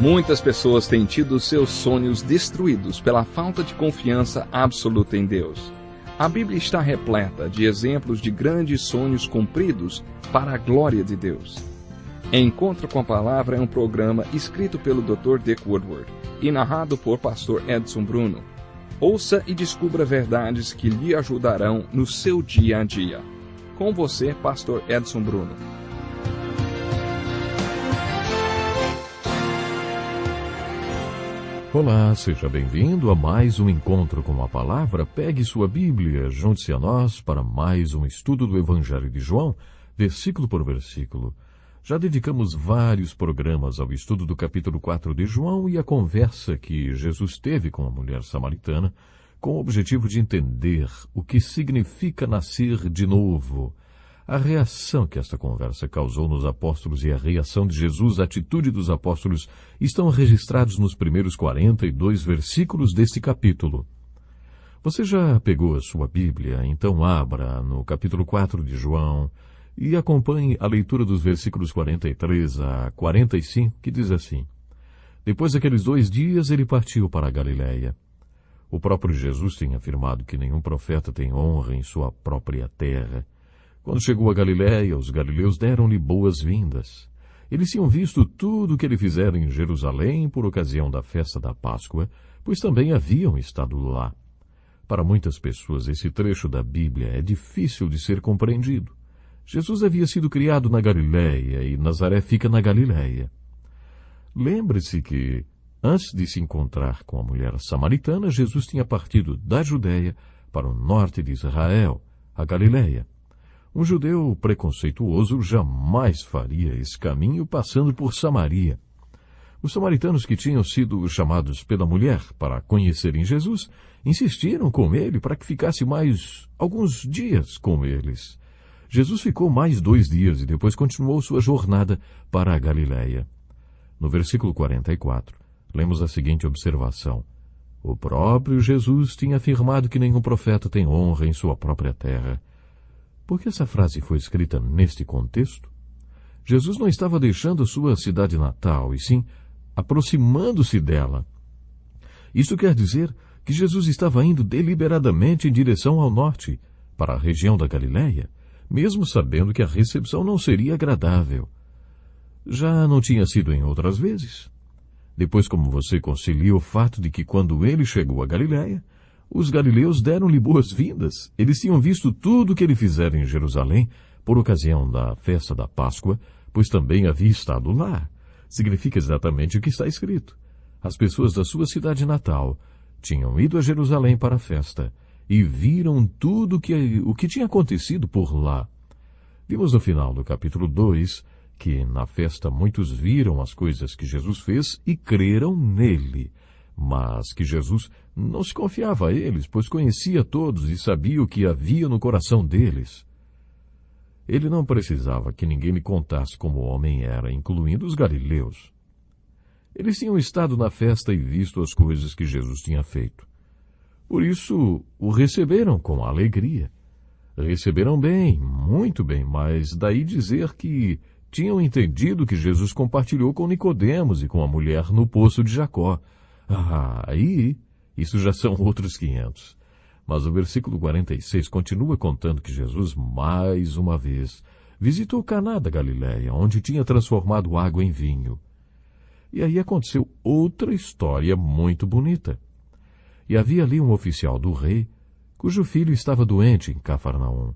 Muitas pessoas têm tido seus sonhos destruídos pela falta de confiança absoluta em Deus. A Bíblia está repleta de exemplos de grandes sonhos cumpridos para a glória de Deus. Encontro com a Palavra é um programa escrito pelo Dr. Dick Woodward e narrado por Pastor Edson Bruno. Ouça e descubra verdades que lhe ajudarão no seu dia a dia. Com você, Pastor Edson Bruno. Olá, seja bem-vindo a mais um Encontro com a Palavra. Pegue sua Bíblia, junte-se a nós para mais um estudo do Evangelho de João, versículo por versículo. Já dedicamos vários programas ao estudo do capítulo 4 de João e a conversa que Jesus teve com a mulher samaritana, com o objetivo de entender o que significa nascer de novo. A reação que esta conversa causou nos apóstolos e a reação de Jesus, a atitude dos apóstolos, estão registrados nos primeiros 42 versículos deste capítulo. Você já pegou a sua Bíblia? Então abra no capítulo 4 de João e acompanhe a leitura dos versículos 43 a 45, que diz assim: Depois daqueles 2 dias, ele partiu para a Galiléia. O próprio Jesus tinha afirmado que nenhum profeta tem honra em sua própria terra. Quando chegou a Galiléia, os galileus deram-lhe boas-vindas. Eles tinham visto tudo o que ele fizera em Jerusalém por ocasião da festa da Páscoa, pois também haviam estado lá. Para muitas pessoas, esse trecho da Bíblia é difícil de ser compreendido. Jesus havia sido criado na Galiléia e Nazaré fica na Galiléia. Lembre-se que, antes de se encontrar com a mulher samaritana, Jesus tinha partido da Judéia para o norte de Israel, a Galiléia. Um judeu preconceituoso jamais faria esse caminho passando por Samaria. Os samaritanos que tinham sido chamados pela mulher para conhecerem Jesus, insistiram com ele para que ficasse mais alguns dias com eles. Jesus ficou mais 2 dias e depois continuou sua jornada para a Galiléia. No versículo 44, lemos a seguinte observação: O próprio Jesus tinha afirmado que nenhum profeta tem honra em sua própria terra. Por que essa frase foi escrita neste contexto? Jesus não estava deixando sua cidade natal, e sim aproximando-se dela. Isto quer dizer que Jesus estava indo deliberadamente em direção ao norte, para a região da Galiléia, mesmo sabendo que a recepção não seria agradável. Já não tinha sido em outras vezes? Depois, como você concilia o fato de que quando ele chegou a Galiléia, os galileus deram-lhe boas-vindas. Eles tinham visto tudo o que ele fizera em Jerusalém por ocasião da festa da Páscoa, pois também havia estado lá. Significa exatamente o que está escrito. As pessoas da sua cidade natal tinham ido a Jerusalém para a festa e viram tudo o que tinha acontecido por lá. Vimos no final do capítulo 2 que na festa muitos viram as coisas que Jesus fez e creram nele, mas que Jesus não se confiava a eles, pois conhecia todos e sabia o que havia no coração deles. Ele não precisava que ninguém lhe contasse como o homem era, incluindo os galileus. Eles tinham estado na festa e visto as coisas que Jesus tinha feito. Por isso, o receberam com alegria. Receberam bem, muito bem, mas daí dizer que tinham entendido que Jesus compartilhou com Nicodemos e com a mulher no poço de Jacó. Aí, isso já são outros 500. Mas o versículo 46 continua contando que Jesus, mais uma vez, visitou Caná da Galiléia, onde tinha transformado água em vinho. E aí aconteceu outra história muito bonita. E havia ali um oficial do rei, cujo filho estava doente em Cafarnaum.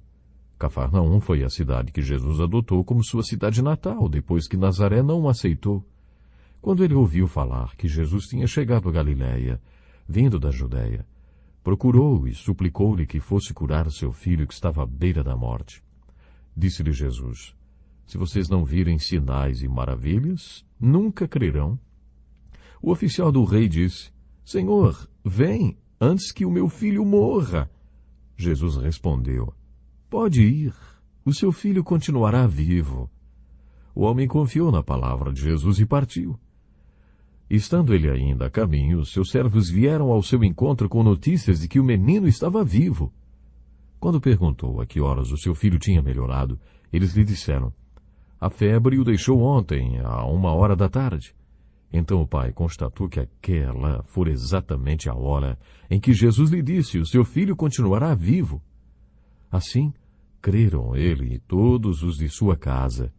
Cafarnaum foi a cidade que Jesus adotou como sua cidade natal, depois que Nazaré não o aceitou. Quando ele ouviu falar que Jesus tinha chegado a Galiléia, vindo da Judéia, procurou e suplicou-lhe que fosse curar seu filho que estava à beira da morte. Disse-lhe Jesus: Se vocês não virem sinais e maravilhas, nunca crerão. O oficial do rei disse: Senhor, vem, antes que o meu filho morra. Jesus respondeu: Pode ir, o seu filho continuará vivo. O homem confiou na palavra de Jesus e partiu. Estando ele ainda a caminho, seus servos vieram ao seu encontro com notícias de que o menino estava vivo. Quando perguntou a que horas o seu filho tinha melhorado, eles lhe disseram: A febre o deixou ontem, à 1h da tarde. Então o pai constatou que aquela fora exatamente a hora em que Jesus lhe disse: o seu filho continuará vivo. Assim, creram ele e todos os de sua casa.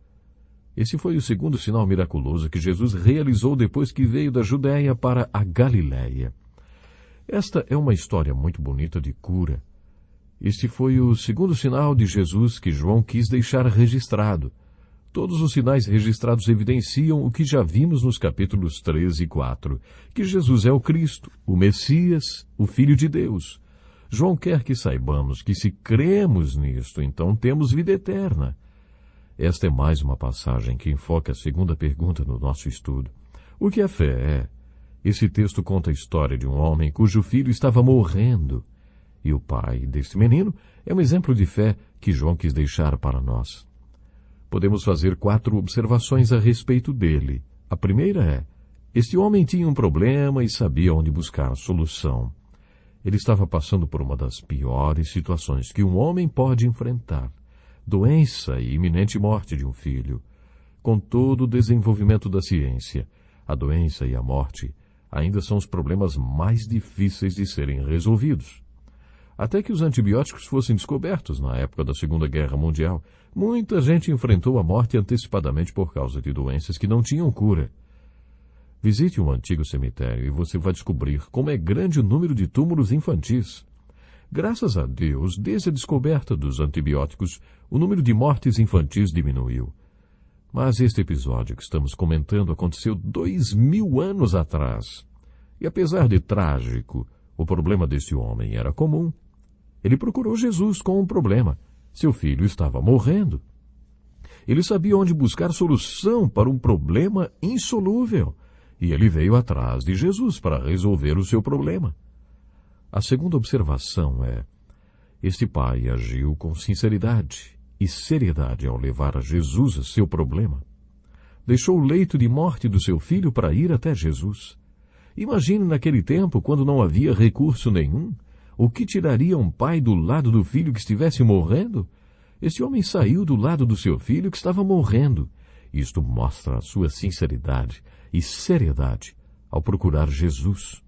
Esse foi o segundo sinal miraculoso que Jesus realizou depois que veio da Judéia para a Galiléia. Esta é uma história muito bonita de cura. Este foi o segundo sinal de Jesus que João quis deixar registrado. Todos os sinais registrados evidenciam o que já vimos nos capítulos 3 e 4, que Jesus é o Cristo, o Messias, o Filho de Deus. João quer que saibamos que se cremos nisto, então temos vida eterna. Esta é mais uma passagem que enfoca a segunda pergunta no nosso estudo. O que a fé é? Esse texto conta a história de um homem cujo filho estava morrendo. E o pai deste menino é um exemplo de fé que João quis deixar para nós. Podemos fazer 4 observações a respeito dele. A primeira é: este homem tinha um problema e sabia onde buscar a solução. Ele estava passando por uma das piores situações que um homem pode enfrentar: doença e iminente morte de um filho. Com todo o desenvolvimento da ciência, a doença e a morte ainda são os problemas mais difíceis de serem resolvidos. Até que os antibióticos fossem descobertos na época da Segunda Guerra Mundial, muita gente enfrentou a morte antecipadamente por causa de doenças que não tinham cura. Visite um antigo cemitério e você vai descobrir como é grande o número de túmulos infantis. Graças a Deus, desde a descoberta dos antibióticos, o número de mortes infantis diminuiu. Mas este episódio que estamos comentando aconteceu 2000 anos atrás. E apesar de trágico, o problema deste homem era comum. Ele procurou Jesus com um problema. Seu filho estava morrendo. Ele sabia onde buscar solução para um problema insolúvel. E ele veio atrás de Jesus para resolver o seu problema. A segunda observação é: este pai agiu com sinceridade e seriedade ao levar a Jesus seu problema. Deixou o leito de morte do seu filho para ir até Jesus. Imagine naquele tempo, quando não havia recurso nenhum, o que tiraria um pai do lado do filho que estivesse morrendo? Este homem saiu do lado do seu filho que estava morrendo. Isto mostra a sua sinceridade e seriedade ao procurar Jesus.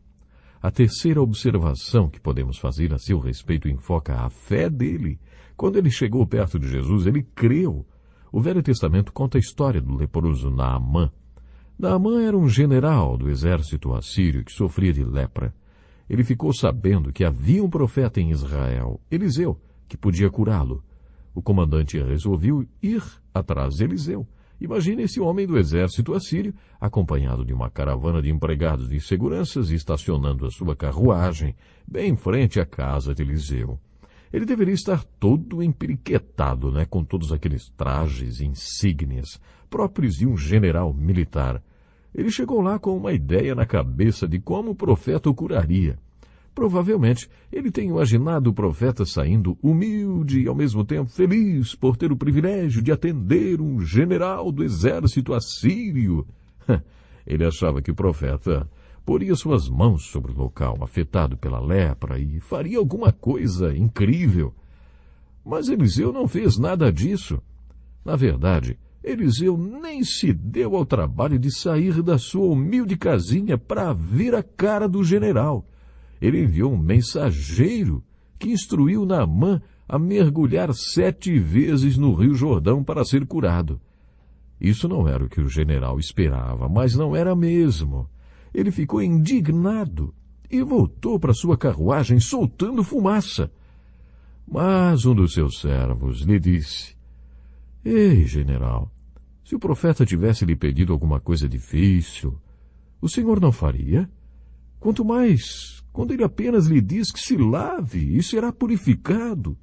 A terceira observação que podemos fazer a seu respeito enfoca a fé dele. Quando ele chegou perto de Jesus, ele creu. O Velho Testamento conta a história do leproso Naamã. Naamã era um general do exército assírio que sofria de lepra. Ele ficou sabendo que havia um profeta em Israel, Eliseu, que podia curá-lo. O comandante resolveu ir atrás de Eliseu. Imagine esse homem do exército assírio, acompanhado de uma caravana de empregados de seguranças, estacionando a sua carruagem bem em frente à casa de Eliseu. Ele deveria estar todo emperiquetado, com todos aqueles trajes e insígnias próprios de um general militar. Ele chegou lá com uma ideia na cabeça de como o profeta o curaria. Provavelmente, ele tem imaginado o profeta saindo humilde e, ao mesmo tempo, feliz por ter o privilégio de atender um general do exército assírio. Ele achava que o profeta poria suas mãos sobre o local afetado pela lepra e faria alguma coisa incrível. Mas Eliseu não fez nada disso. Na verdade, Eliseu nem se deu ao trabalho de sair da sua humilde casinha para ver a cara do general. Ele enviou um mensageiro que instruiu Naamã a mergulhar 7 vezes no Rio Jordão para ser curado. Isso não era o que o general esperava, mas não era mesmo. Ele ficou indignado e voltou para sua carruagem soltando fumaça. Mas um dos seus servos lhe disse: Ei, general, se o profeta tivesse lhe pedido alguma coisa difícil, o senhor não faria? Quanto mais quando ele apenas lhe diz que se lave e será purificado.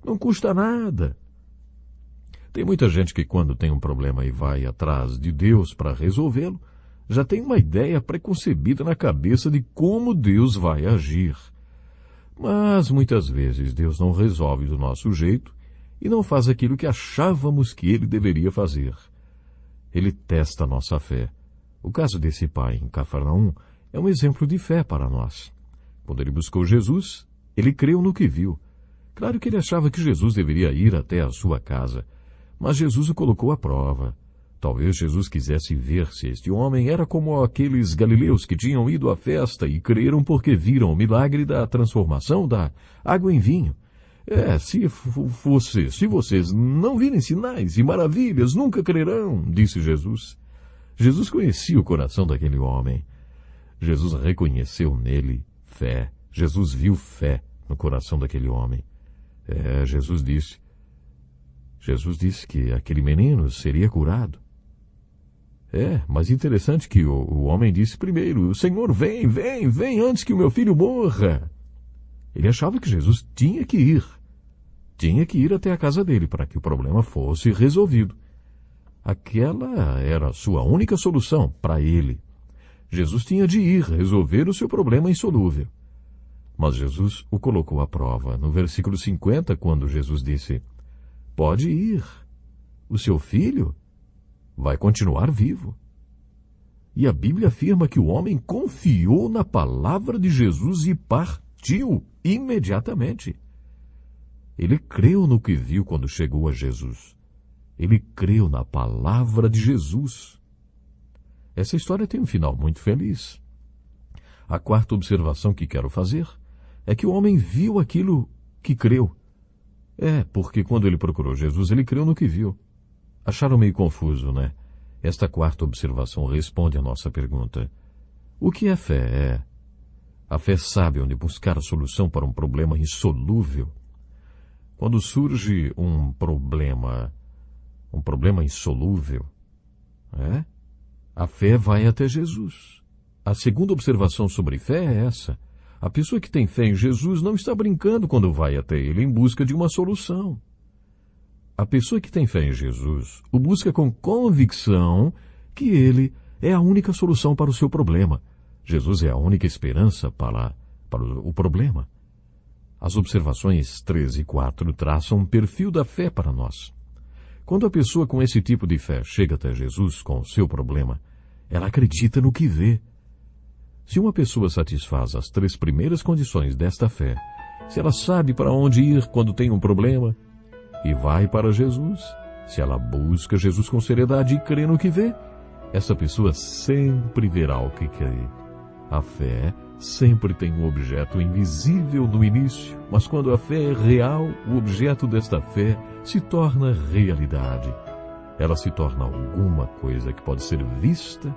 Não custa nada. Tem muita gente que, quando tem um problema e vai atrás de Deus para resolvê-lo, já tem uma ideia preconcebida na cabeça de como Deus vai agir. Mas, muitas vezes, Deus não resolve do nosso jeito e não faz aquilo que achávamos que ele deveria fazer. Ele testa a nossa fé. O caso desse pai em Cafarnaum é um exemplo de fé para nós. Quando ele buscou Jesus, ele creu no que viu. Claro que ele achava que Jesus deveria ir até a sua casa, mas Jesus o colocou à prova. Talvez Jesus quisesse ver se este homem era como aqueles galileus que tinham ido à festa e creram porque viram o milagre da transformação da água em vinho. Se vocês não virem sinais e maravilhas, nunca crerão, disse Jesus. Jesus conhecia o coração daquele homem. Jesus reconheceu nele fé. Jesus viu fé no coração daquele homem. Jesus disse que aquele menino seria curado. Mas interessante que o homem disse primeiro: Senhor, vem antes que o meu filho morra. Ele achava que Jesus tinha que ir até a casa dele para que o problema fosse resolvido. Aquela era a sua única solução para ele. Jesus tinha de ir resolver o seu problema insolúvel. Mas Jesus o colocou à prova. No versículo 50, quando Jesus disse: pode ir, o seu filho vai continuar vivo. E a Bíblia afirma que o homem confiou na palavra de Jesus e partiu imediatamente. Ele creu no que viu quando chegou a Jesus. Ele creu na palavra de Jesus. Essa história tem um final muito feliz. A quarta observação que quero fazer é que o homem viu aquilo que creu. Porque quando ele procurou Jesus, ele creu no que viu. Acharam meio confuso, né? Esta quarta observação responde à nossa pergunta. O que é fé? A fé sabe onde buscar a solução para um problema insolúvel. Quando surge um problema insolúvel, a fé vai até Jesus. A segunda observação sobre fé é essa. A pessoa que tem fé em Jesus não está brincando quando vai até ele em busca de uma solução. A pessoa que tem fé em Jesus o busca com convicção que ele é a única solução para o seu problema. Jesus é a única esperança para o problema. As observações 3 e 4 traçam um perfil da fé para nós. Quando a pessoa com esse tipo de fé chega até Jesus com o seu problema, ela acredita no que vê. Se uma pessoa satisfaz as 3 primeiras condições desta fé, se ela sabe para onde ir quando tem um problema e vai para Jesus, se ela busca Jesus com seriedade e crê no que vê, essa pessoa sempre verá o que crê. A fé sempre tem um objeto invisível no início, mas quando a fé é real, o objeto desta fé se torna realidade. Ela se torna alguma coisa que pode ser vista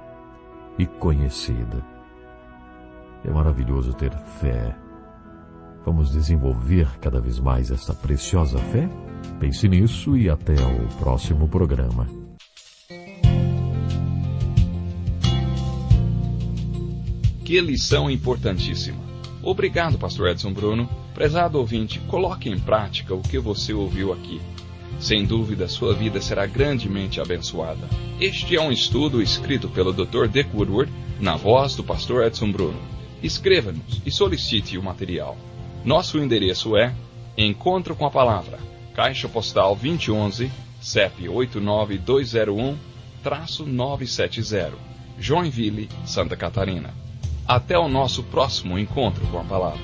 e conhecida. É maravilhoso ter fé. Vamos desenvolver cada vez mais esta preciosa fé? Pense nisso e até o próximo programa. Que lição importantíssima. Obrigado, pastor Edson Bruno. Prezado ouvinte, coloque em prática o que você ouviu aqui. Sem dúvida, sua vida será grandemente abençoada. Este é um estudo escrito pelo Dr. Dick Woodward, na voz do pastor Edson Bruno. Escreva-nos e solicite o material. Nosso endereço é Encontro com a Palavra, Caixa Postal 2011, CEP 89201-970, Joinville, Santa Catarina. Até o nosso próximo encontro com a Palavra.